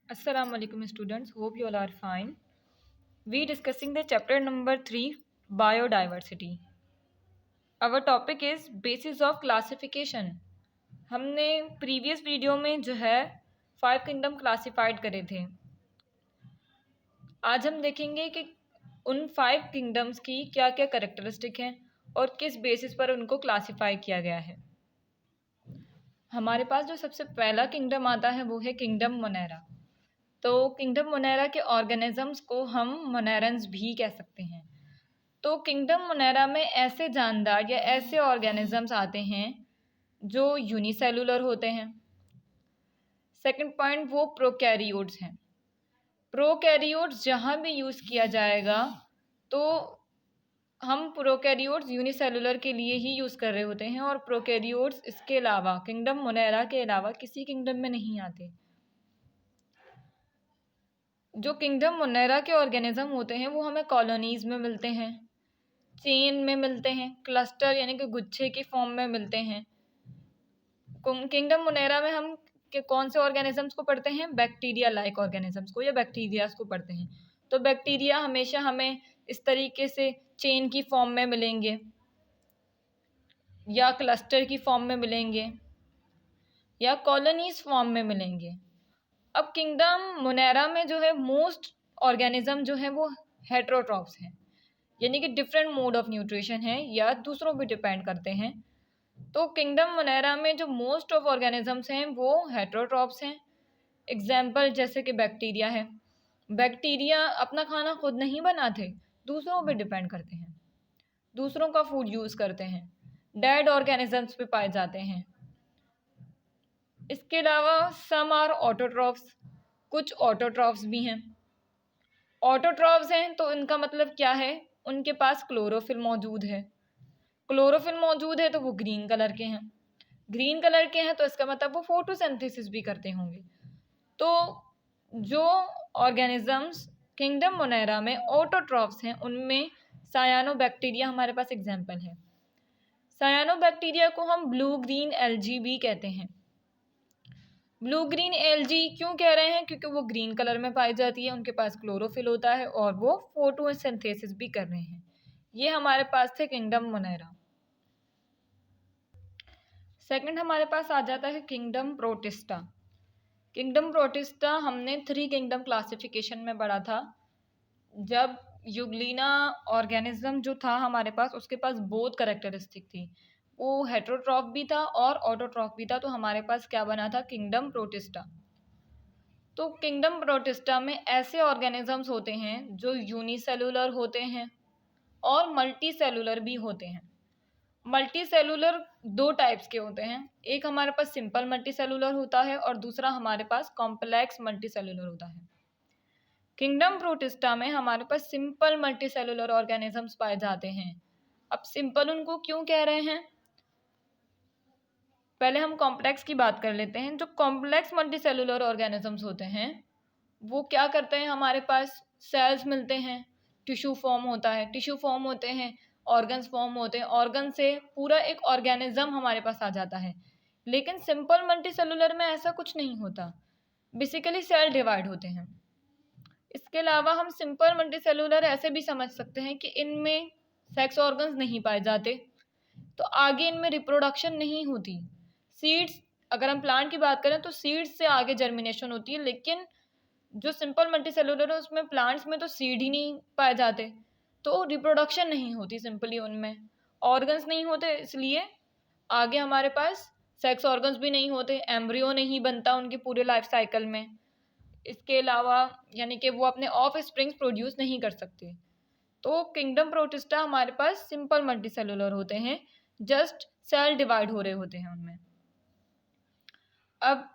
Assalamu alaikum students, hope you all are fine. We discussing the chapter number 3 biodiversity. Our topic is basis of classification. हमने previous video में जो है 5 kingdom classified करे थे. आज हम देखेंगे कि उन 5 किंगडम्स की क्या क्या करेक्टरिस्टिक हैं और किस बेसिस पर उनको क्लासिफाई किया गया है. हमारे पास जो सबसे पहला किंगडम आता है वो है किंगडम मोनेरा. तो किंगडम मोनेरा के ऑर्गेनिजम्स को हम मोनेरन्स भी कह सकते हैं. तो किंगडम मोनेरा में ऐसे जानदार या ऐसे ऑर्गेनिजम्स आते हैं जो यूनिसेलुलर होते हैं. सेकंड पॉइंट, वो प्रोकैरियोट्स हैं. प्रोकैरियोट्स जहाँ भी यूज़ किया जाएगा तो हम प्रोकैरियोट्स यूनिसेलुलर के लिए ही यूज़ कर रहे होते हैं और प्रोकैरियोट्स इसके अलावा किंगडम मोनेरा के अलावा किसी किंगडम में नहीं आते. जो किंगडम मोनेरा के ऑर्गेनिज्म होते हैं वो हमें कॉलोनीज़ में मिलते हैं, चेन में मिलते हैं, क्लस्टर यानी कि गुच्छे की फॉर्म में मिलते हैं. किंगडम मोनेरा में हम कौन से ऑर्गेनिजम्स को पढ़ते हैं? बैक्टीरिया लाइक ऑर्गेनिजम्स को या बैक्टीरियाज को पढ़ते हैं. तो बैक्टीरिया हमेशा हमें इस तरीके से चेन की फॉर्म में मिलेंगे या क्लस्टर की फॉर्म में मिलेंगे या कॉलोनीज फॉर्म में मिलेंगे. अब किंगडम मोनेरा में जो है मोस्ट ऑर्गेनिज्म जो है वो हेट्रोट्रॉप्स हैं, यानी कि डिफरेंट मोड ऑफ न्यूट्रिशन है या दूसरों पे डिपेंड करते हैं. तो किंगडम मोनेरा में जो मोस्ट ऑफ ऑर्गेनिजम्स हैं वो हेट्रोट्रॉप्स हैं. एग्जाम्पल जैसे कि बैक्टीरिया है. बैक्टीरिया अपना खाना खुद नहीं बनाते, दूसरों पे डिपेंड करते हैं, दूसरों का फूड यूज़ करते हैं, डेड ऑर्गेनिजम्स पे पाए जाते हैं. इसके अलावा सम आर ऑटोट्रॉफ्स, कुछ ऑटोट्रॉफ्स भी हैं. ऑटोट्रॉफ्स हैं तो इनका मतलब क्या है? उनके पास क्लोरोफिल मौजूद है. क्लोरोफिल मौजूद है तो वो ग्रीन कलर के हैं. ग्रीन कलर के हैं तो इसका मतलब वो फोटोसिंथेसिस भी करते होंगे. तो जो ऑर्गेनिजम्स किंगडम मोनेरा में ऑटोट्रॉफ्स हैं उनमें सायानोबैक्टीरिया हमारे पास एग्जाम्पल है. सायानोबैक्टीरिया को हम ब्लू ग्रीन एल्गी भी कहते हैं. ब्लू ग्रीन एल्गी क्यों कह रहे हैं? क्योंकि वो ग्रीन कलर में पाई जाती है, उनके पास क्लोरोफिल होता है और वो फोटोसिंथेसिस भी कर रहे हैं. ये हमारे पास थे किंगडम मोनेरा. सेकंड हमारे पास आ जाता है किंगडम प्रोटिस्टा. किंगडम प्रोटिस्टा हमने 3 किंगडम क्लासिफिकेशन में पढ़ा था. जब यूग्लिना ऑर्गेनिज्म जो था हमारे पास उसके पास बोथ करेक्टरिस्टिक थी, वो हेट्रोट्रॉफ भी था और ऑटोट्रॉफ भी था. तो हमारे पास क्या बना था? Kingdom protista. तो किंगडम प्रोटिस्टा में ऐसे ऑर्गेनिजम्स होते हैं जो यूनिसेलुलर होते हैं और मल्टी सेलुलर भी होते हैं. मल्टी सेलुलर 2 टाइप्स के होते हैं. एक हमारे पास सिंपल मल्टी सेलुलर होता है और दूसरा हमारे पास कॉम्प्लेक्स मल्टी सेलुलर होता है. किंगडम प्रोटिस्टा में हमारे पास सिंपल मल्टी सेलुलर ऑर्गेनिजम्स पाए जाते हैं. अब सिंपल उनको क्यों कह रहे हैं? पहले हम कॉम्प्लेक्स की बात कर लेते हैं. जो कॉम्प्लेक्स मल्टी सेलुलर ऑर्गेनिजम्स होते हैं वो क्या करते हैं? हमारे पास सेल्स मिलते हैं, टिश्यू फॉर्म होता है, टिश्यू फॉर्म होते हैं, ऑर्गन्स फॉर्म होते हैं, ऑर्गन से पूरा एक ऑर्गेनिज्म हमारे पास आ जाता है. लेकिन सिंपल मल्टी सेलुलर में ऐसा कुछ नहीं होता, बेसिकली सेल डिवाइड होते हैं. इसके अलावा हम सिंपल मल्टी सेलुलर ऐसे भी समझ सकते हैं कि इनमें सेक्स ऑर्गन्स नहीं पाए जाते, तो आगे इनमें रिप्रोडक्शन नहीं होती. सीड्स, अगर हम प्लांट की बात करें तो सीड्स से आगे जर्मिनेशन होती है, लेकिन जो सिंपल मल्टी सेलुलर है उसमें प्लांट्स में तो सीड ही नहीं पाए जाते, तो रिप्रोडक्शन नहीं होती. सिंपली उनमें ऑर्गन्स नहीं होते, इसलिए आगे हमारे पास सेक्स ऑर्गन्स भी नहीं होते, एम्ब्रियो नहीं बनता उनके पूरे लाइफ साइकिल में. इसके अलावा यानी कि वो अपने ऑफ स्प्रिंग्स प्रोड्यूस नहीं कर सकते. तो किंगडम प्रोटिस्टा हमारे पास सिंपल मल्टी सेलुलर होते हैं, जस्ट सेल डिवाइड हो रहे होते हैं उनमें. अब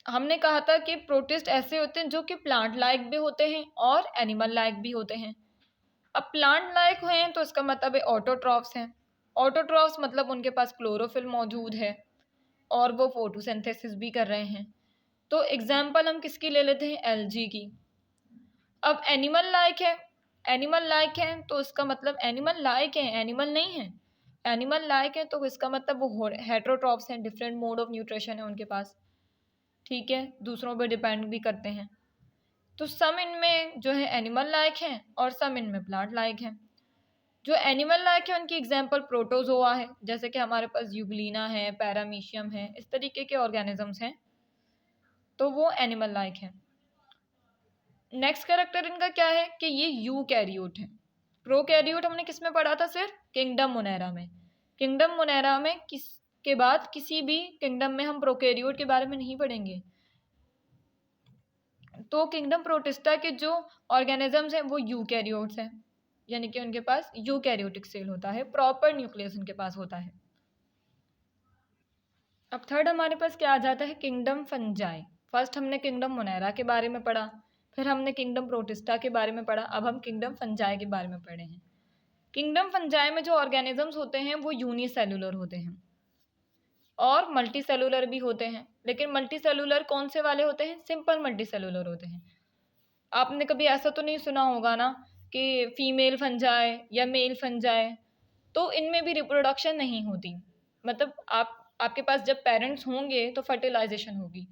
हमने कहा था कि प्रोटिस्ट ऐसे होते हैं जो कि प्लांट लाइक भी होते हैं और एनिमल लाइक भी होते हैं. अब प्लांट लाइक हैं तो इसका मतलब है ऑटोट्रॉफ्स हैं. ऑटोट्रॉफ्स मतलब उनके पास क्लोरोफिल मौजूद है और वो फोटोसिंथेसिस भी कर रहे हैं. तो एग्जाम्पल हम किसकी ले लेते हैं? एल्गी की. अब एनिमल लाइक है, एनिमल लाइक है तो इसका मतलब एनिमल लाइक है, एनिमल नहीं है. एनिमल लाइक है तो इसका मतलब वो हेट्रोट्रॉफ्स हैं, डिफरेंट मोड ऑफ न्यूट्रिशन है उनके पास. ठीक है, दूसरों पे डिपेंड भी करते हैं. तो सम इनमें जो है एनिमल लाइक हैं और सम इनमें प्लांट लाइक हैं। जो एनिमल लाइक है उनकी एग्जांपल प्रोटोजोआ है, जैसे कि हमारे पास यूग्लिना है, पैरामीशियम है, इस तरीके के ऑर्गेनिजम्स हैं, तो वो एनिमल लाइक है। नेक्स्ट कैरेक्टर इनका क्या है कि ये यूकैरियोट है। प्रोकैरियोट हमने किस में पढ़ा था? सिर्फ किंगडम मोनेरा में। किंगडम मोनेरा में के बाद किसी भी किंगडम में हम प्रोकैरियोट के बारे में नहीं पढ़ेंगे। तो किंगडम प्रोटिस्टा के जो ऑर्गेनिजम्स हैं वो यूकैरियोट्स हैं, यानी कि उनके पास यूकैरियोटिक सेल होता है, प्रॉपर न्यूक्लियस उनके पास होता है। अब थर्ड हमारे पास क्या आ जाता है? Kingdom fungi. फर्स्ट हमने किंगडम मोनेरा के बारे में पढ़ा, फिर हमने किंगडम प्रोटिस्टा के बारे में पढ़ा, अब हम किंगडम फंजाई के बारे में पढ़े हैं। किंगडम फंजाई में जो ऑर्गेनिजम्स होते हैं वो यूनिसेलुलर होते हैं और मल्टी सेलुलर भी होते हैं। लेकिन मल्टी सेलुलर कौन से वाले होते हैं? सिंपल मल्टी सेलुलर होते हैं। आपने कभी ऐसा तो नहीं सुना होगा ना कि फीमेल फंजाई या मेल फंजाई, तो इनमें भी रिप्रोडक्शन नहीं होती। मतलब आपके पास जब पेरेंट्स होंगे तो फर्टिलाइजेशन होगी,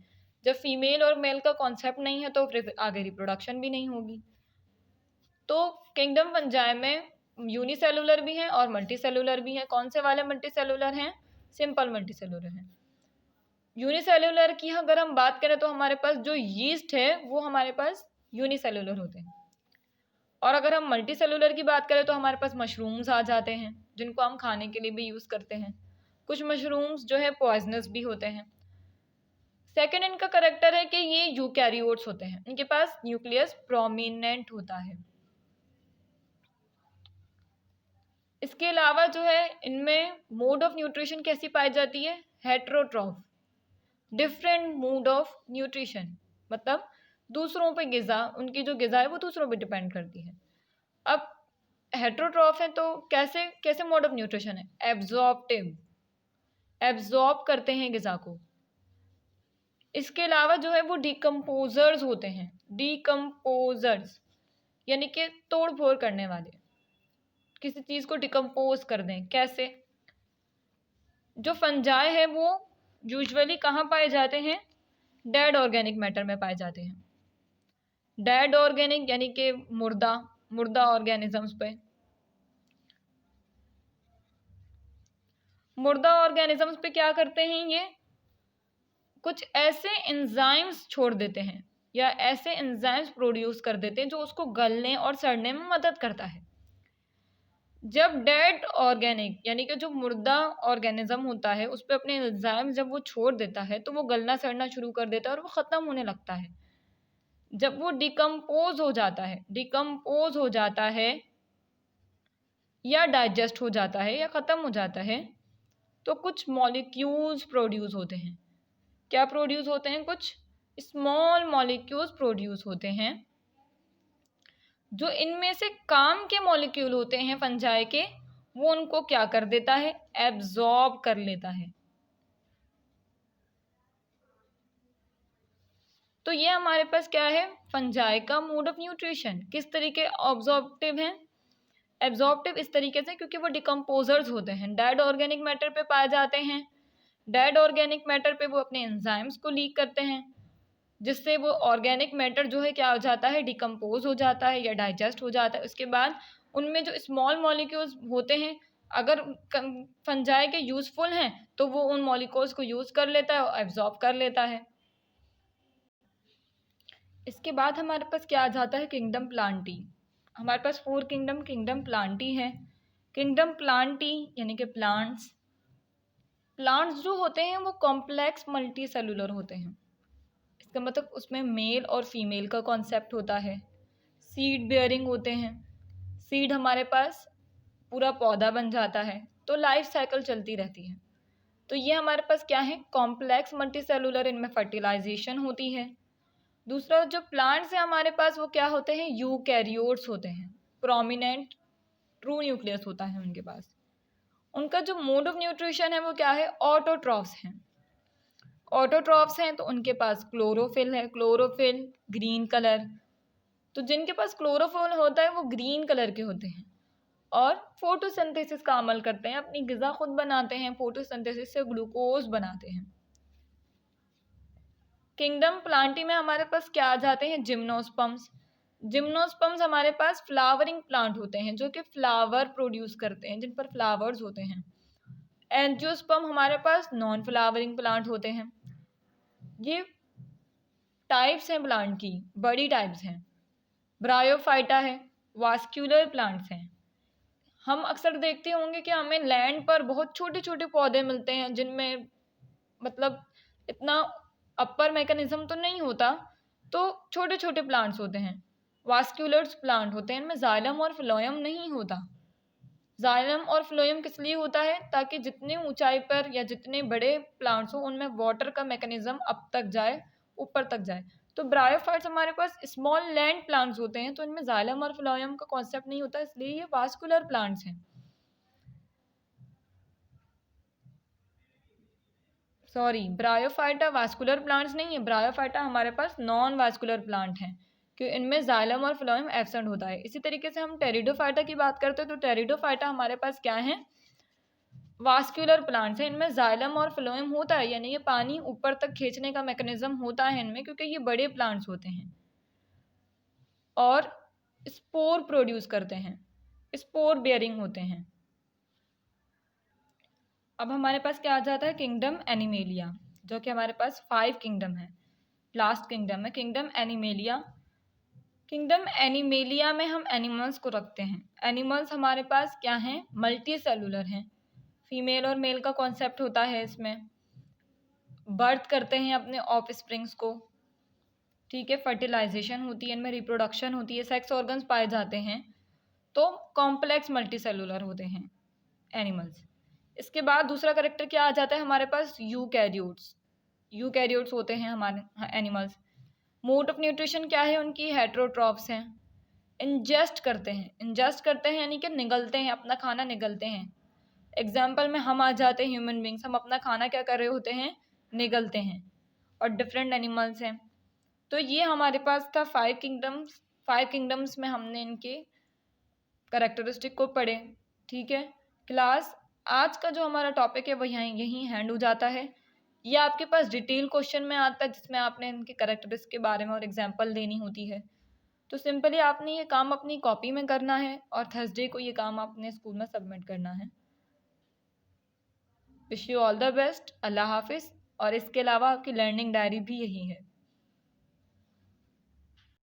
जब फीमेल और मेल का कॉन्सेप्ट नहीं है तो फिर आगे रिप्रोडक्शन भी नहीं होगी। तो किंगडम फंजाई में यूनिसेलुलर भी हैं और मल्टी सेलुलर भी हैं। कौन से वाले मल्टी सेलुलर हैं? सिंपल मल्टी सेलुलर हैं। यूनिसेलुलर की अगर हम बात करें तो हमारे पास जो यीस्ट है वो हमारे पास यूनिसेलुलर होते हैं। और अगर हम मल्टी सेलुलर की बात करें तो हमारे पास मशरूम्स आ जाते हैं, जिनको हम खाने के लिए भी यूज़ करते हैं। कुछ मशरूम्स जो है पॉइजनस भी होते हैं। सेकेंड इनका करेक्टर है कि ये यूकैरियोट्स होते हैं, इनके पास न्यूक्लियस प्रोमिनेंट होता है। इसके अलावा जो है इनमें मोड ऑफ न्यूट्रिशन कैसी पाई जाती है? Heterotroph, different mode of nutrition, मतलब दूसरों पे गिज़ा, उनकी जो गिज़ा है वो दूसरों पे डिपेंड करती है। अब हेट्रोट्रॉफ है तो कैसे कैसे मोड ऑफ न्यूट्रिशन है? एब्जॉर्प्टिव, एब्जॉर्ब करते हैं गिज़ा को। इसके अलावा जो है वो डिकम्पोजर्स होते हैं, डिकम्पोजर्स यानी कि तोड़ फोड़ करने वाले, किसी चीज़ को डिकम्पोज कर दें। कैसे? जो फंजाई है वो यूजुअली कहाँ पाए जाते हैं? डेड ऑर्गेनिक मैटर में पाए जाते हैं। डेड ऑर्गेनिक यानी कि मुर्दा मुर्दा ऑर्गेनिजम्स पे, मुर्दा ऑर्गेनिजम्स पे क्या करते हैं? ये कुछ ऐसे एंजाइम्स छोड़ देते हैं या ऐसे एंजाइम्स प्रोड्यूस कर देते हैं जो उसको गलने और सड़ने में मदद करता है। जब डेड ऑर्गेनिक यानी कि जो मुर्दा ऑर्गेनिज्म होता है उस पर अपने एंजाइम जब वो छोड़ देता है तो वो गलना सड़ना शुरू कर देता है और वो ख़त्म होने लगता है। जब वो डिकम्पोज हो जाता है, डिकम्पोज हो जाता है या डाइजेस्ट हो जाता है या ख़त्म हो जाता है, तो कुछ मॉलिक्यूल्स प्रोड्यूस होते हैं। क्या प्रोड्यूस होते हैं? कुछ स्मॉल मॉलिक्यूल्स प्रोड्यूस होते हैं, जो इनमें से काम के मॉलिक्यूल होते हैं फंजाई के, वो उनको क्या कर देता है? एब्जॉर्ब कर लेता है। तो ये हमारे पास क्या है? फंजाई का मोड ऑफ न्यूट्रिशन। किस तरीके ऑब्जॉर्प्टिव है? एब्जॉर्प्टिव इस तरीके से क्योंकि वो डिकम्पोजर्स होते हैं, डेड ऑर्गेनिक मैटर पे पाए जाते हैं। डेड ऑर्गेनिक मैटर पे वो अपने एंजाइम्स को लीक करते हैं, जिससे वो ऑर्गेनिक मैटर जो है क्या हो जाता है? डिकम्पोज हो जाता है या डाइजेस्ट हो जाता है। उसके बाद उनमें जो स्मॉल मॉलिक्यूल्स होते हैं, अगर फंजाई के यूज़फुल हैं तो वो उन मॉलिक्यूल्स को यूज़ कर लेता है और एब्जॉर्ब कर लेता है। इसके बाद हमारे पास क्या आ जाता है? Kingdom Plantae. हमारे पास 4 किंगडम प्लांटी है। किंगडम प्लांटी यानी कि प्लांट्स। प्लांट्स जो होते हैं वो कॉम्प्लेक्स मल्टी सेलुलर होते हैं। इसका मतलब उसमें मेल और फीमेल का कॉन्सेप्ट होता है। सीड बेयरिंग होते हैं, सीड हमारे पास पूरा पौधा बन जाता है, तो लाइफ साइकिल चलती रहती है। तो ये हमारे पास क्या है? कॉम्प्लेक्स मल्टी सेलुलर, इनमें फर्टिलाइजेशन होती है। दूसरा जो प्लांट्स हैं हमारे पास वो क्या होते हैं? यूकैरियोट्स होते हैं, प्रोमिनेंट ट्रू न्यूक्लियस होता है उनके पास। उनका जो मोड ऑफ न्यूट्रिशन है वो क्या है? ऑटोट्रॉफ्स हैं। ऑटोट्रॉफ्स हैं तो उनके पास क्लोरोफिल है, क्लोरोफिल ग्रीन कलर। तो जिनके पास क्लोरोफिल होता है वो ग्रीन कलर के होते हैं और फोटोसिंथेसिस का अमल करते हैं, अपनी ग़िज़ा खुद बनाते हैं, फोटोसिंथेसिस से ग्लूकोज बनाते हैं। किंगडम प्लांटी में हमारे पास क्या आ जाते हैं, जिम्नोस्पर्म्स। जिम्नोस्पर्म्स हमारे पास फ्लावरिंग प्लांट होते हैं जो कि फ्लावर प्रोड्यूस करते हैं, जिन पर फ्लावर्स होते हैं। एंजियोस्पर्म हमारे पास नॉन फ्लावरिंग प्लांट होते हैं। ये टाइप्स हैं प्लांट की, बड़ी टाइप्स हैं। ब्रायोफाइटा है, वास्क्यूलर प्लांट्स हैं। हम अक्सर देखते होंगे कि हमें लैंड पर बहुत छोटे छोटे पौधे मिलते हैं जिनमें मतलब इतना अपर मैकेनिज्म तो नहीं होता, तो छोटे छोटे प्लांट्स होते हैं, वास्क्यूलर्स प्लांट होते हैं। इनमें जाइलम और फ्लोएम नहीं होता। जाइलम और फ्लोएम किस लिए होता है, ताकि जितने ऊंचाई पर या जितने बड़े प्लांट्स हो उनमें वाटर का मैकेनिज्म अप तक जाए, ऊपर तक जाए। तो ब्रायोफाइट्स हमारे पास स्मॉल लैंड प्लांट्स होते हैं, तो इनमें जाइलम और फ्लोएम का कॉन्सेप्ट नहीं होता, इसलिए ये वास्कुलर प्लांट्स हैं। सॉरी, ब्रायोफाइटा वास्कुलर प्लांट्स नहीं है, ब्रायोफाइटा हमारे पास नॉन वास्कुलर प्लांट हैं कि इनमें जाइलम और फ्लोएम एब्सेंट होता है। इसी तरीके से हम टेरिडोफाइटा की बात करते हैं तो टेरिडोफाइटा हमारे पास क्या है, वास्कुलर प्लांट्स हैं। इनमें जाइलम और फ्लोएम होता है, यानी ये पानी ऊपर तक खींचने का मैकेनिज्म होता है इनमें, क्योंकि ये बड़े प्लांट्स होते हैं और स्पोर प्रोड्यूस करते हैं, स्पोर बेयरिंग होते हैं। अब हमारे पास क्या आ जाता है, किंगडम एनिमेलिया, जो कि हमारे पास 5 किंगडम है। लास्ट किंगडम है किंगडम एनिमेलिया। किंगडम एनिमेलिया में हम एनिमल्स को रखते हैं। एनिमल्स हमारे पास क्या हैं, मल्टी सेलुलर हैं। फीमेल और मेल का कॉन्सेप्ट होता है इसमें। बर्थ करते हैं अपने ऑफ स्प्रिंग्स को, ठीक है। फर्टिलाइजेशन होती है इनमें, रिप्रोडक्शन होती है, सेक्स ऑर्गन्स पाए जाते हैं। तो कॉम्प्लेक्स मल्टी सेलुलर होते हैं एनिमल्स। इसके बाद दूसरा कैरेक्टर क्या आ जाता है हमारे पास, यूकैरियोट्स। यूकैरियोट्स होते हैं हमारे एनिमल्स। मोड ऑफ न्यूट्रिशन क्या है उनकी, हेटेरोट्रॉफ्स हैं। इंजेस्ट करते हैं, इंजेस्ट करते हैं यानी कि निगलते हैं, अपना खाना निगलते हैं। एग्जाम्पल में हम आ जाते हैं ह्यूमन बींग्स, हम अपना खाना क्या कर रहे होते हैं, निगलते हैं। और डिफरेंट एनिमल्स हैं। तो ये हमारे पास था 5 किंगडम्स। 5 किंगडम्स में हमने इनके करेक्टरिस्टिक को पढ़े, ठीक है। क्लास आज का जो हमारा टॉपिक है वो यहीं हैंड हो जाता है। ये आपके पास डिटेल क्वेश्चन में आता है जिसमें आपने इनके करेक्टरिस्टिक के बारे में और एग्जाम्पल देनी होती है। तो सिंपली आपने ये काम अपनी कॉपी में करना है और थर्सडे को ये काम आपने स्कूल में सबमिट करना है। Wish you all the best, अल्लाह हाफिज़। और इसके अलावा आपकी लर्निंग डायरी भी यही है।